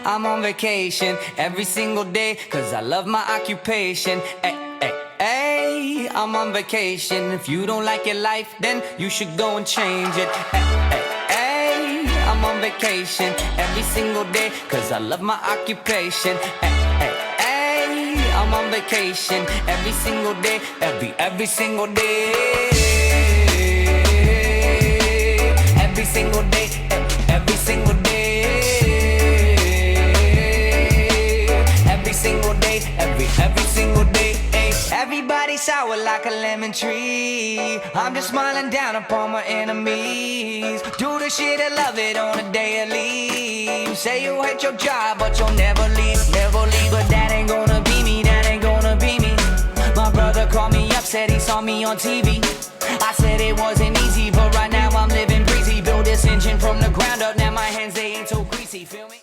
I'm on vacation every single day, cause I love my occupation. Ay, ay, ay, I'm on vacation. If you don't like your life, then you should go and change it. Ay, ay, ay, I'm on vacation every single day, cause I love my occupation. Ay, ay, ay, I'm on vacation every single day, every single day. Every single day, every single day. Every single day, every single day. Everybody sour like a lemon tree. I'm just smiling down upon my enemies. Do the shit and love it on a daily. You say you hate your job, but you'll never leave, never leave. But that ain't gonna be me, that ain't gonna be me. My brother called me up, said he saw me on TV. I said it wasn't easy, but right now I'm living breezy. Build this engine from the ground up, now my hands, they ain't so greasy, feel me?